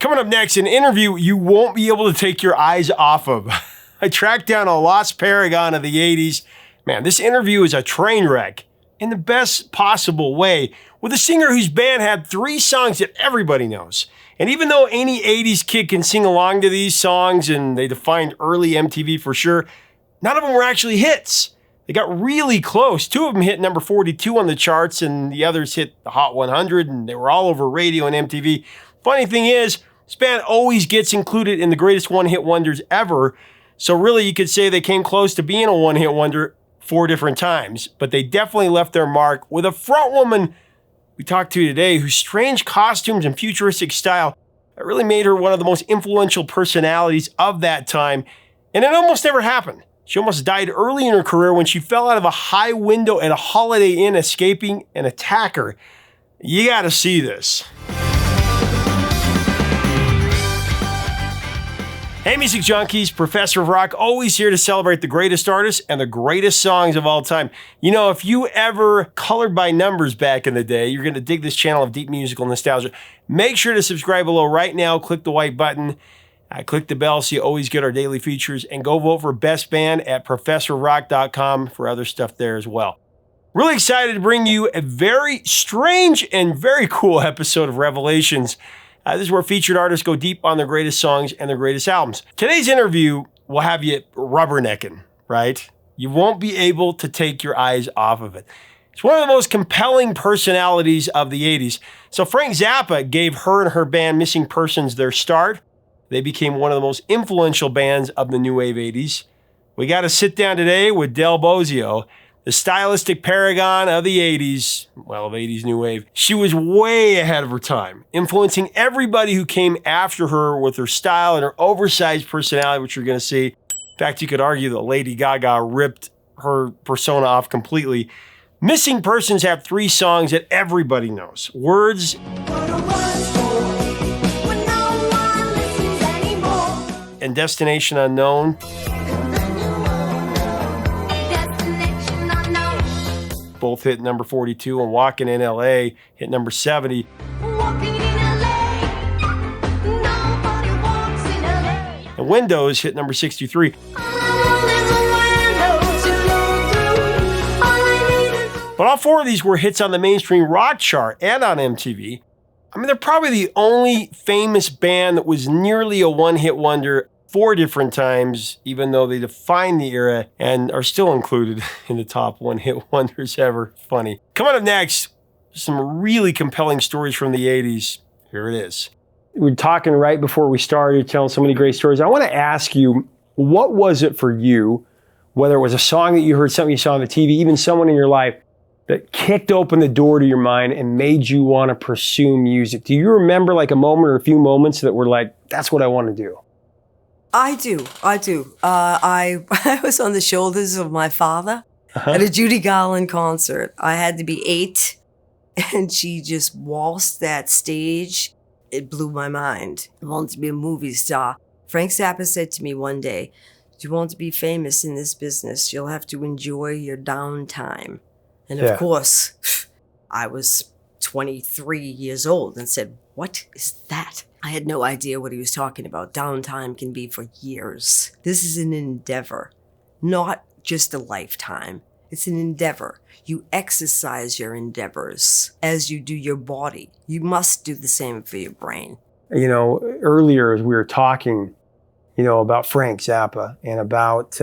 Coming up next, an interview you won't be able to take your eyes off of. I tracked down a lost paragon of the 80s. Man, this interview is a train wreck in the best possible way with a singer whose band had 3 songs that everybody knows. And even though any 80s kid can sing along to these songs and they defined early MTV for sure, none of them were actually hits. They got really close. 2 of them hit number 42 on the charts and the others hit the Hot 100 and they were all over radio and MTV. Funny thing is, this band always gets included in the greatest one-hit wonders ever. So really you could say they came close to being a one-hit wonder 4 different times, but they definitely left their mark with a frontwoman we talked to today whose strange costumes and futuristic style really made her one of the most influential personalities of that time. And it almost never happened. She almost died early in her career when she fell out of a high window at a Holiday Inn escaping an attacker. You gotta see this. Hey music junkies, Professor of Rock, always here to celebrate the greatest artists and the greatest songs of all time. You know, if you ever colored by numbers back in the day, you're going to dig this channel of deep musical nostalgia. Make sure to subscribe below right now, click the white button, click the bell so you always get our daily features, and go vote for Best Band at ProfessorRock.com for other stuff there as well. Really excited to bring you a very strange and very cool episode of Revelations. This is where featured artists go deep on their greatest songs and their greatest albums. Today's interview will have you rubbernecking, right? You won't be able to take your eyes off of it. It's one of the most compelling personalities of the 80s. So Frank Zappa gave her and her band Missing Persons their start. They became one of the most influential bands of the new wave 80s. We got to sit down today with Bozzio, the stylistic paragon of the 80s, well, of 80s new wave. She was way ahead of her time, influencing everybody who came after her with her style and her oversized personality, which you're going to see. In fact, you could argue that Lady Gaga ripped her persona off completely. Missing Persons have 3 songs that everybody knows. Words and Destination Unknown. Both hit number 42, and Walking in LA hit number 70. And Windows hit number 63. But all 4 of these were hits on the mainstream rock chart and on MTV. I mean, they're probably the only famous band that was nearly a one-hit wonder 4 different times, even though they defined the era and are still included in the top one-hit wonders ever. Funny. Coming up next, some really compelling stories from the 80s. Here it is. We're talking right before we started, telling so many great stories. I want to ask you, what was it for you, whether it was a song that you heard, something you saw on the TV, even someone in your life that kicked open the door to your mind and made you want to pursue music? Do you remember like a moment or a few moments that were like, that's what I want to do? I do. I was on the shoulders of my father at a Judy Garland concert. I had to be 8, and she just waltzed that stage. It blew my mind. I wanted to be a movie star. Frank Zappa said to me one day, "Do you want to be famous in this business, you'll have to enjoy your downtime." And of course, I was 23 years old and said, "What is that?" I had no idea what he was talking about. Downtime can be for years. This is an endeavor, not just a lifetime. It's an endeavor. You exercise your endeavors as you do your body. You must do the same for your brain. You know, earlier as we were talking, you know, about Frank Zappa and about,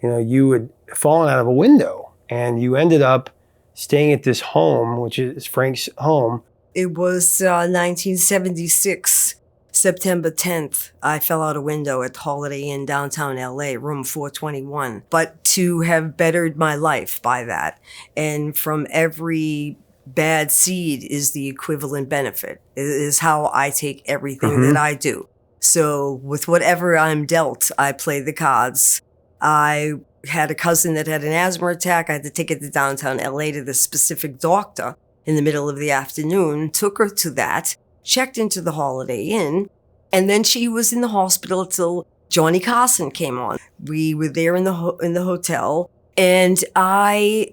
you had fallen out of a window and you ended up staying at this home, which is Frank's home. It was 1976, September 10th. I fell out a window at Holiday Inn downtown LA, room 421. But to have bettered my life by that, and from every bad seed is the equivalent benefit, it is how I take everything that I do. So with whatever I'm dealt, I play the cards. I had a cousin that had an asthma attack. I had to take her to downtown LA to the specific doctor in the middle of the afternoon, took her to that, checked into the Holiday Inn, and then she was in the hospital till Johnny Carson came on. We were there in the hotel, and I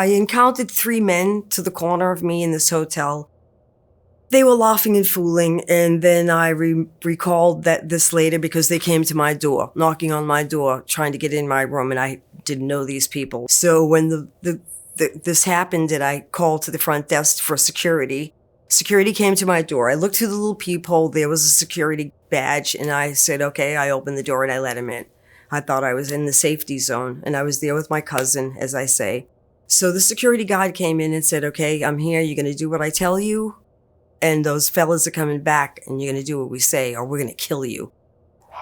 encountered 3 men to the corner of me in this hotel. They were laughing and fooling, and then I recalled that this later because they came to my door, knocking on my door, trying to get in my room, and I didn't know these people. So when this happened, and I called to the front desk for security. Security came to my door. I looked through the little peephole. There was a security badge, and I said, okay. I opened the door and I let him in. I thought I was in the safety zone, and I was there with my cousin, as I say. So the security guard came in and said, okay, I'm here. You're going to do what I tell you, and those fellas are coming back, and you're going to do what we say, or we're going to kill you.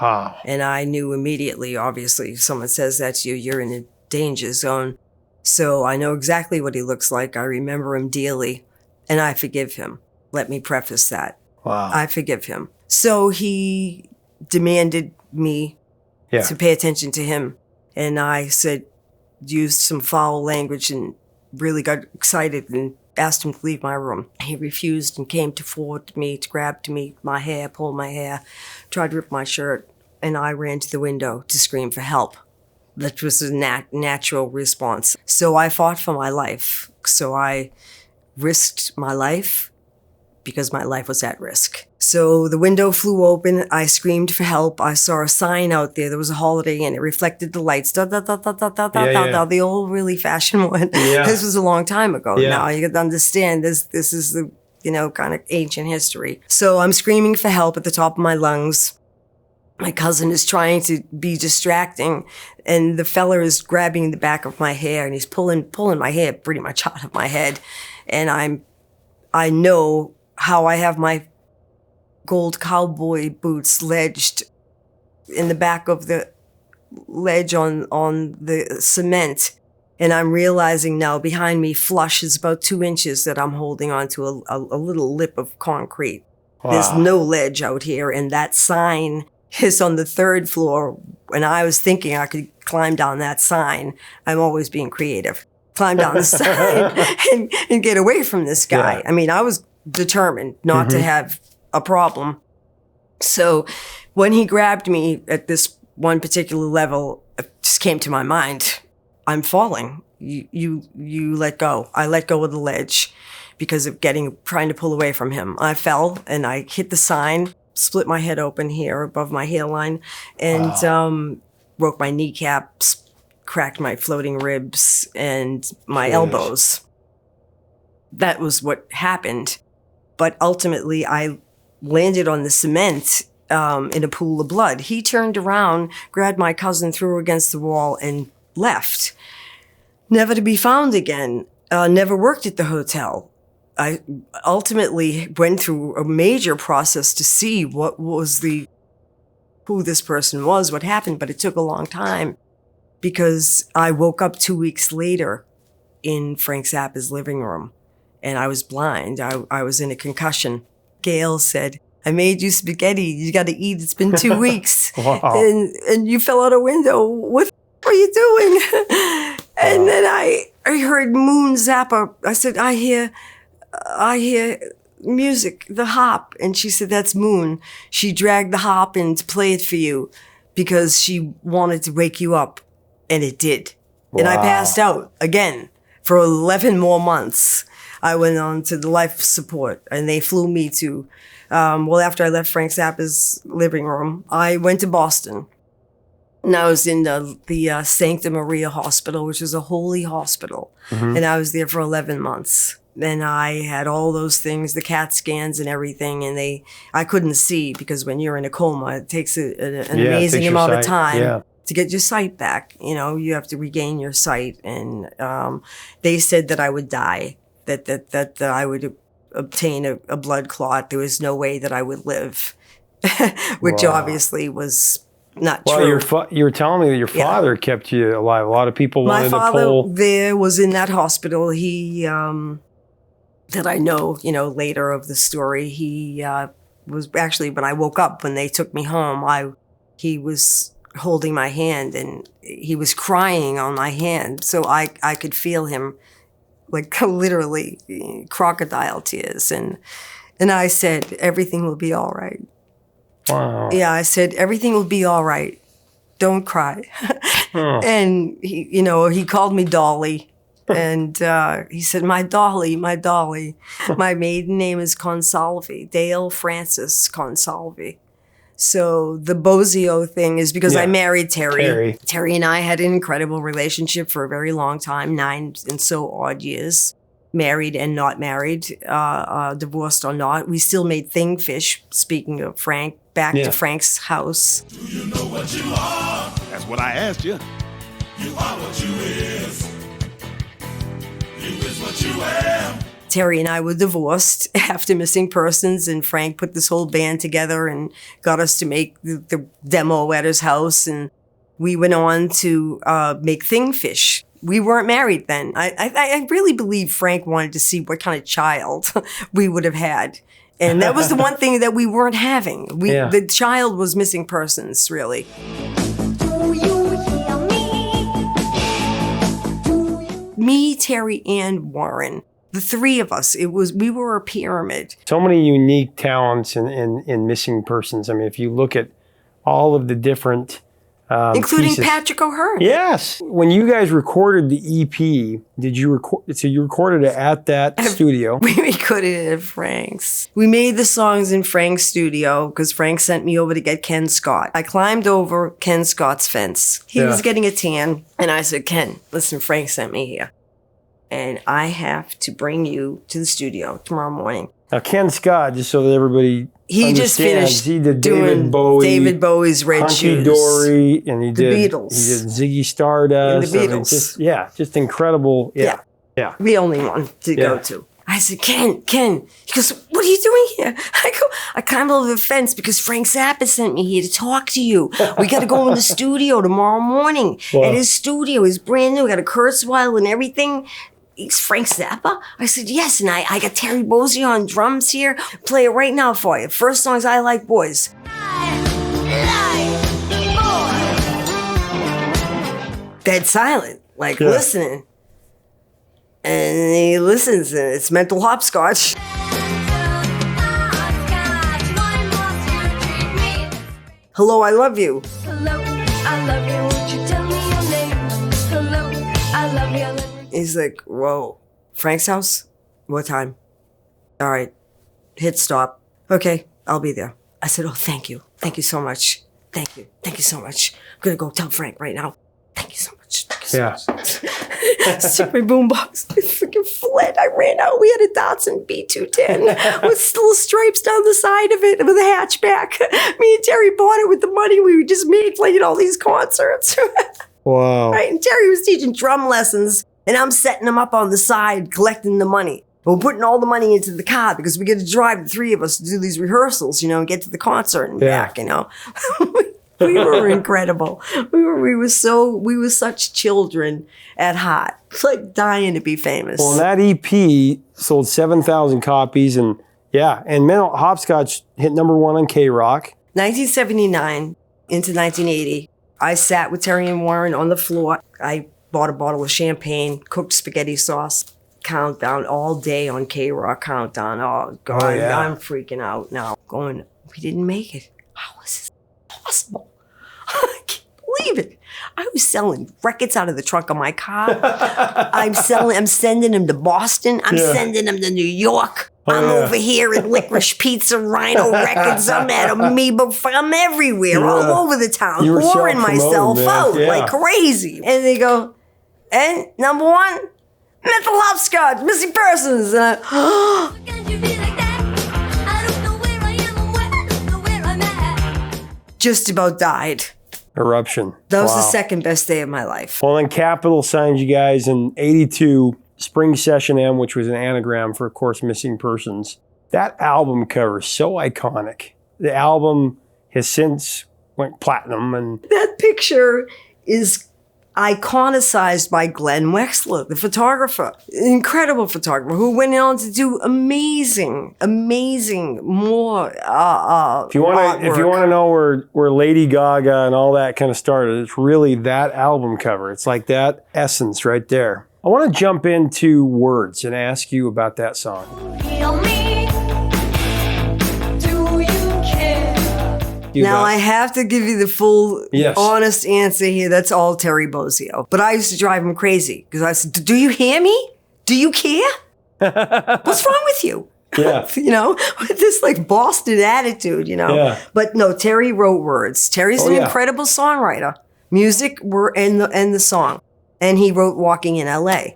Wow. And I knew immediately, obviously, if someone says that to you, you're in a danger zone. So I know exactly what he looks like. I remember him dearly, and I forgive him. Let me preface that. Wow. I forgive him. So he demanded me to pay attention to him. And I said, used some foul language and really got excited and asked him to leave my room. He refused and came forward me, to grab me, my hair, pull my hair, tried to rip my shirt, and I ran to the window to scream for help. That was a natural response. So I fought for my life. So I risked my life because my life was at risk. So the window flew open. I screamed for help. I saw a sign out there. There was a holiday and it reflected the lights. Da, da, da, da, da, da, da, da, the old really fashioned one. Yeah. This was a long time ago. Yeah. Now you got to understand this is the, kind of ancient history. So I'm screaming for help at the top of my lungs. My cousin is trying to be distracting, and the fella is grabbing the back of my hair, and he's pulling my hair pretty much out of my head. And I know how I have my gold cowboy boots ledged in the back of the ledge on the cement. And I'm realizing now behind me, flush is about 2 inches that I'm holding onto a little lip of concrete. Wow. There's no ledge out here, and that sign is on the 3rd floor. And I was thinking I could climb down that sign. I'm always being creative. Climb down the sign and get away from this guy. Yeah. I mean, I was determined not to have a problem. So when he grabbed me at this one particular level, it just came to my mind, I'm falling. You let go. I let go of the ledge because of trying to pull away from him. I fell and I hit the sign, split my head open here above my hairline, and broke my kneecaps, cracked my floating ribs and my elbows. That was what happened. But ultimately, I landed on the cement in a pool of blood. He turned around, grabbed my cousin, threw her against the wall, and left. Never to be found again. Never worked at the hotel. I ultimately went through a major process to see who this person was, what happened, but it took a long time because I woke up 2 weeks later in Frank Zappa's living room, and I was blind. I was in a concussion. Gail said, I made you spaghetti. You got to eat. It's been 2 weeks. Wow. And you fell out a window. What are you doing? And then I heard Moon Zappa. I said, I hear music, the harp. And she said, that's Moon. She dragged the harp in to play it for you because she wanted to wake you up. And it did. Wow. And I passed out again for 11 more months. I went on to the life support, and they flew me to, after I left Frank Zappa's living room, I went to Boston. And I was in the Sancta Maria Hospital, which is a holy hospital. Mm-hmm. And I was there for 11 months. And I had all those things, the CAT scans and everything, and I couldn't see because when you're in a coma, it takes an amazing amount of time to get your sight back. You have to regain your sight. And they said that I would die. That I would obtain a blood clot. There was no way that I would live, which obviously was not true. Well, you were telling me that your father kept you alive. A lot of people wanted to pull. My father there was in that hospital. He, that I know, later of the story, he was actually, when I woke up, when they took me home, he was holding my hand and he was crying on my hand. So I could feel him, like literally crocodile tears. And I said, everything will be all right. Wow. Yeah, I said, everything will be all right. Don't cry. And he called me Dolly. And he said, my dolly. My maiden name is Consalvi, Dale Francis Consalvi. So the Bozzio thing is because I married Terry. Terry and I had an incredible relationship for a very long time, 9 and so odd years. Married and not married, divorced or not. We still made thing fish, speaking of Frank, back to Frank's house. Do you know what you are? That's what I asked you. You are what you is. You is what you am. Terry and I were divorced after Missing Persons, and Frank put this whole band together and got us to make the demo at his house, and we went on to make Thing Fish. We weren't married then. I really believe Frank wanted to see what kind of child we would have had. And that was the one thing that we weren't having. The child was Missing Persons, really. Do you hear me? Me, Terry, and Warren. The three of us. We were a pyramid. So many unique talents in Missing Persons. I mean, if you look at all of the different including pieces. Patrick O'Hearn. Yes. When you guys recorded the EP, did you record? So you recorded it at that studio. We recorded it at Frank's. We made the songs in Frank's studio because Frank sent me over to get Ken Scott. I climbed over Ken Scott's fence. He was getting a tan, and I said, Ken, listen, Frank sent me here, and I have to bring you to the studio tomorrow morning. Now, Ken Scott, just so that everybody just finished he did doing David Bowie's Red Shoes. Dory, and he did Beatles. He did Ziggy Stardust. And the Beatles. I mean, just incredible. Yeah. The only one to go to. I said, Ken. He goes, what are you doing here? I climbed over the fence because Frank Zappa sent me here to talk to you. We got to go in the studio tomorrow morning. Wow. And his studio is brand new. We got a Kurzweil and everything. He's Frank Zappa? I said, yes, and I got Terry Bozzio on drums here. Play it right now for you. First song is I Like Boys. Dead silent, listening. And he listens, and it's mental hopscotch. Hello, I love you. Hello, I love you. Won't you tell me your name? Hello, I love you. He's like, whoa, Frank's house? What time? All right, hit stop. Okay, I'll be there. I said, oh, thank you. Thank you so much. Thank you so much. I'm going to go tell Frank right now. Thank you so much. Took my boombox. I freaking fled. I ran out. We had a Datsun B210 with little stripes down the side of it with a hatchback. Me and Terry bought it with the money we just made playing all these concerts. Wow. Right? And Terry was teaching drum lessons, and I'm setting him up on the side, collecting the money. We're putting all the money into the car because we get to drive the three of us to do these rehearsals, and get to the concert and back, We were incredible. We were such children at heart. It's like dying to be famous. Well, that EP sold 7,000 copies, and Mental Hopscotch hit #1 on K-Rock. 1979 into 1980, I sat with Terry and Warren on the floor. I bought a bottle of champagne, cooked spaghetti sauce, countdown all day on K-Rock countdown. Oh, God, I'm freaking out now. Going, we didn't make it. How is this possible? I can't believe it. I was selling records out of the trunk of my car. I'm sending them to Boston. I'm sending them to New York. I'm over here at Licorice Pizza, Rhino Records. I'm at Amoeba. I'm everywhere, all over the town, pouring myself out like crazy. And they go, and #1, mental hopscotch, missing persons. And just about died. Eruption. That was the second best day of my life. Well, then Capitol signed you guys in '82, Spring Session M, which was an anagram for, of course, Missing Persons. That album cover is so iconic. The album has since went platinum. And that picture is iconicized by Glenn Wexler, the photographer, incredible photographer who went on to do amazing more if you want to know where Lady Gaga and all that kind of started, it's really that album cover. It's like that essence right there. I want to jump into Words and ask you about that song. Now, I have to give you the full, Yes. honest answer here. That's all Terry Bozzio. But I used to drive him crazy because I said, do you hear me? Do you care? What's wrong with you? Yeah. You know, with this like Boston attitude, you know. Yeah. But no, Terry wrote words. Terry's an yeah. incredible songwriter. Music were and the song. And he wrote Walking in LA.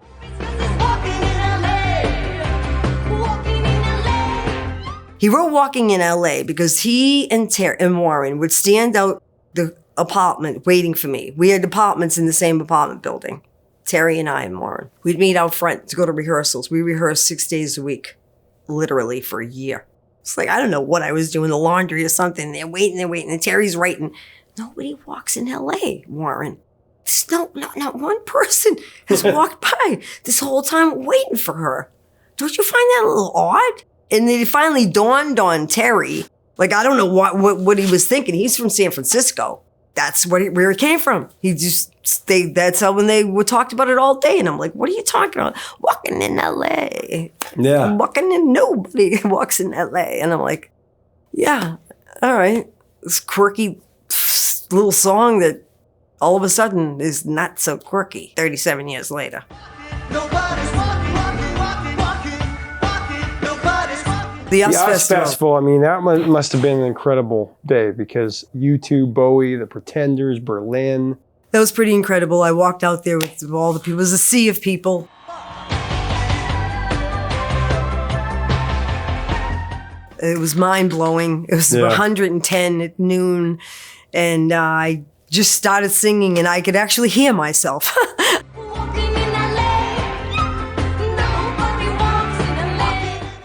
He wrote Walking in LA because he and Warren would stand out the apartment waiting for me. We had apartments in the same apartment building. Terry and I and Warren. We'd meet out front to go to rehearsals. We rehearsed 6 days a week, literally for a year. It's like, I don't know what I was doing, the laundry or something. They're waiting. And Terry's writing. Nobody walks in LA, Warren. Not one person has walked by this whole time waiting for her. Don't you find that a little odd? And then it finally dawned on Terry. Like, I don't know what he was thinking. He's from San Francisco. That's where it came from. That's how when they talked about it all day. And I'm like, what are you talking about? Walking in LA. Yeah. Walking in, nobody walks in LA. And I'm like, yeah, all right. This quirky little song that all of a sudden is not so quirky 37 years later. The Ups Festival. I mean, that must have been an incredible day because U2, Bowie, The Pretenders, Berlin. That was pretty incredible. I walked out there with all the people. It was a sea of people. It was mind-blowing. It was 110 at noon, and I just started singing, and I could actually hear myself.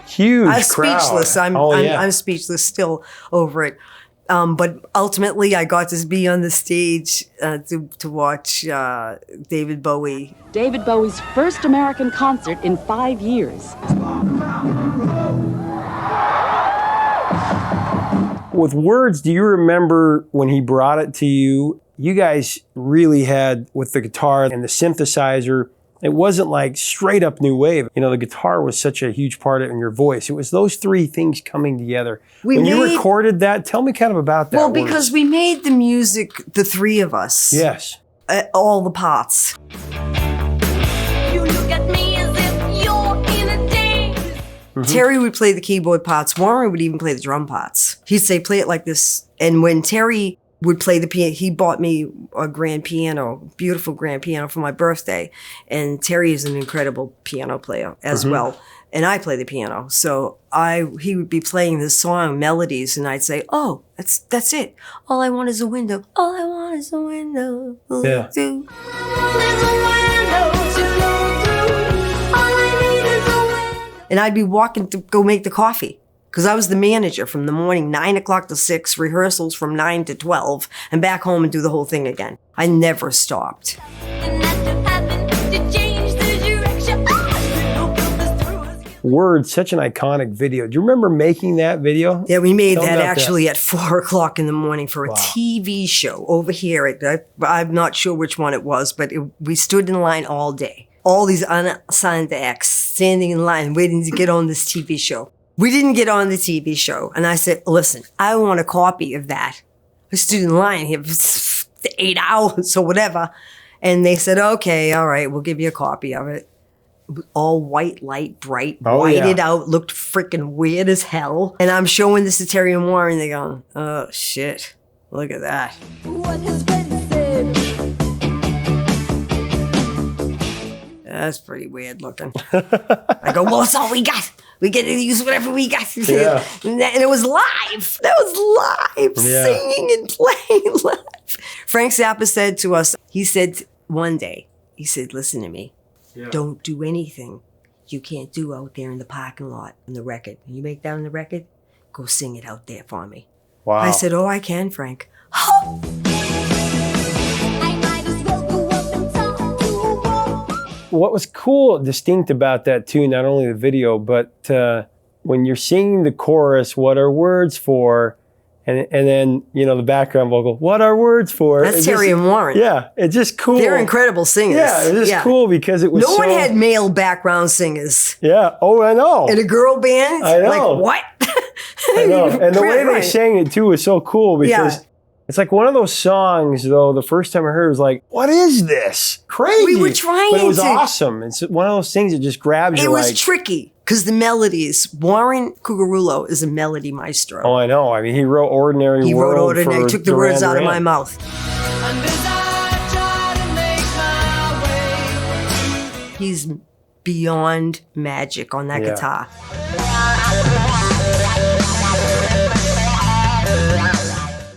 Huge I'm crowd. speechless. I'm speechless still over it. But ultimately, I got to be on the stage to watch David Bowie. David Bowie's first American concert in 5 years. With Words, do you remember when he brought it to you? You guys really had, with the guitar and the synthesizer, it wasn't like straight up new wave. You know, the guitar was such a huge part of it in your voice. It was those three things coming together. When you recorded that, tell me kind of about that. Well, because we made the music, the three of us. Yes. All the parts. You look at me as if you're in a daze. Mm-hmm. Terry would play the keyboard parts. Warren would even play the drum parts. He'd say, play it like this. And when Terry would play the piano, he bought me a grand piano, beautiful grand piano for my birthday. And Terry is an incredible piano player as well. And I play the piano. So he would be playing this song, melodies, and I'd say, oh, that's it. All I want is a window. All I want is a window. Yeah. There's a window to go through. All I need is a window. And I'd be walking to go make the coffee. Because I was the manager from the morning, 9 o'clock to 6, rehearsals from 9 to 12, and back home and do the whole thing again. I never stopped. And that to happen to change the direction. Words, such an iconic video. Do you remember making that video? Yeah, we made Tell me that about actually at 4 o'clock in the morning for a TV show over here. I'm not sure which one it was, but we stood in line all day. All these unsigned acts standing in line waiting to get on this TV show. We didn't get on the TV show. And I said, listen, I want a copy of that. I stood in line here for 8 hours or whatever. And they said, okay, all right, we'll give you a copy of it. All white light, bright, whited out, looked freaking weird as hell. And I'm showing this to Terry and Warren. They're going, oh, shit. Look at that. What has been said? That's pretty weird looking. I go, well, that's all we got. We get to use whatever we got. Yeah. And it was live. That was live, singing and playing live. Frank Zappa said to us, he said one day, he said, listen to me. Yeah. Don't do anything you can't do out there in the parking lot on the record. When you make that on the record, go sing it out there for me. Wow. I said, oh, I can, Frank. What was cool, distinct about that too, not only the video, but when you're singing the chorus, what are words for? And then, you know, the background vocal, what are words for? That's Terry and Warren. Yeah, it's just cool. They're incredible singers. Yeah, it's just cool because it was No one had male background singers. Yeah, oh, I know. In a girl band? I know. Like, what? I know. And the way Right. they sang it too was so cool because it's like one of those songs, though, the first time I heard it was like, what is this? Crazy. We were trying But it was to- awesome. It's one of those things that just grabs you It was like, tricky because the melodies. Warren Cucurullo is a melody maestro. oh, I know. I mean, he wrote Ordinary He World wrote Ordinary, for took the Duran words out of my Duran. mouth. He's beyond magic on that Yeah. guitar.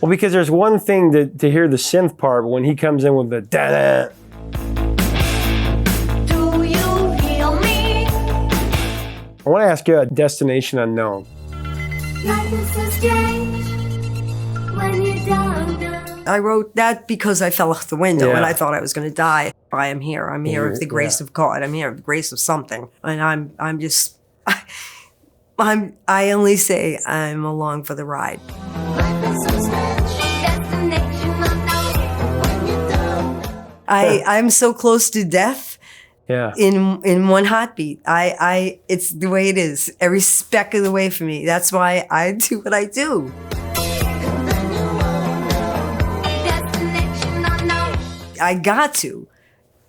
Well, because there's one thing to hear the synth part, but when he comes in with the da-da, Do you hear me? I want to ask you a Destination Unknown. Life is so strange when you're down, down. I wrote that because I fell out the window Yeah. and I thought I was going to die. I am here. I'm here of the grace Yeah. of God. I'm here of the grace of something. And I'm just, I only say I'm along for the ride. Life is so strange. Destination unknown when you're down. I'm so close to death Yeah. in one heartbeat. It's the way it is. Every speck of the way for me. That's why I do what I do. Destination unknown. I got to.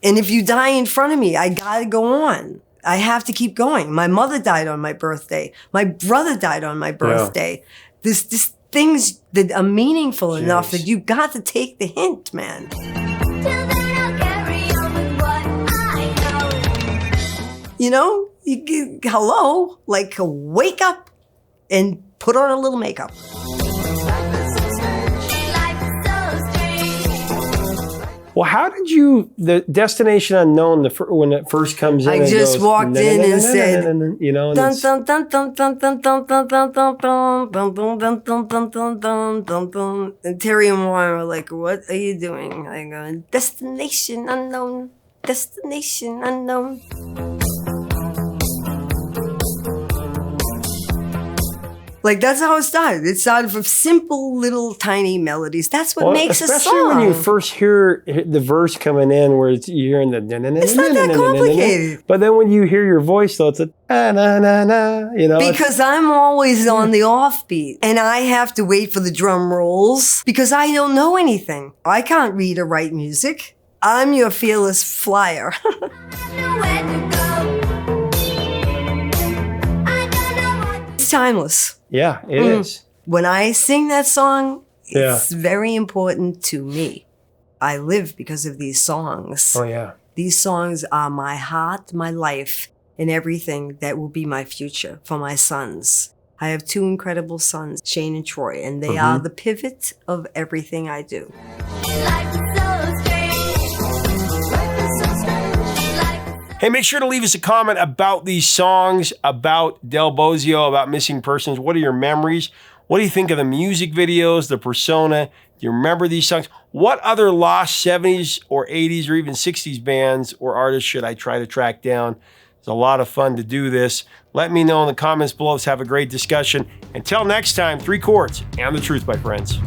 And if you die in front of me, I got to go on. I have to keep going. My mother died on my birthday. My brother died on my birthday. This things that are meaningful enough that you got to take the hint, man. Till then I'll carry on with what I know. You know, hello, like wake up and put on a little makeup. Life is so strange. Life is so strange. Well, how did you, the Destination Unknown, when it first comes in? I and just goes, walked in and said, you know, and Dun it's- dun dun dun dun dun dun dun dun dun dun dun dun dun dun dun dun dun dun dun. And Terry and Warren were like, "What are you doing?" I go, "Destination unknown, destination unknown." Like that's how it started. It started from simple little tiny melodies. That's what well, makes a especially song. when you first hear the verse coming in, where you're hearing the. It's not that complicated. But then when you hear your voice, though, it's a na na na. You know, it's- Because I'm always on the offbeat and I have to wait for the drum rolls because I don't know anything. I can't read or write music. I'm your fearless flyer. Nowhere to go. I don't know what. It's timeless. yeah, it is. When I sing that song, Yeah. it's very important to me. I live because of these songs. Oh yeah. These songs are my heart, my life, and everything that will be my future for my sons. I have two incredible sons, Shane and Troy, and they are the pivot of everything I do. Life is so strange. Life is so strange. Life is so Hey, make sure to leave us a comment about these songs, about Del Bozzio, about Missing Persons. What are your memories? What do you think of the music videos, the persona? Do you remember these songs? What other lost 70s or 80s or even 60s bands or artists should I try to track down? It's a lot of fun to do this. Let me know in the comments below. Let's have a great discussion. Until next time, 3 chords and the truth, my friends.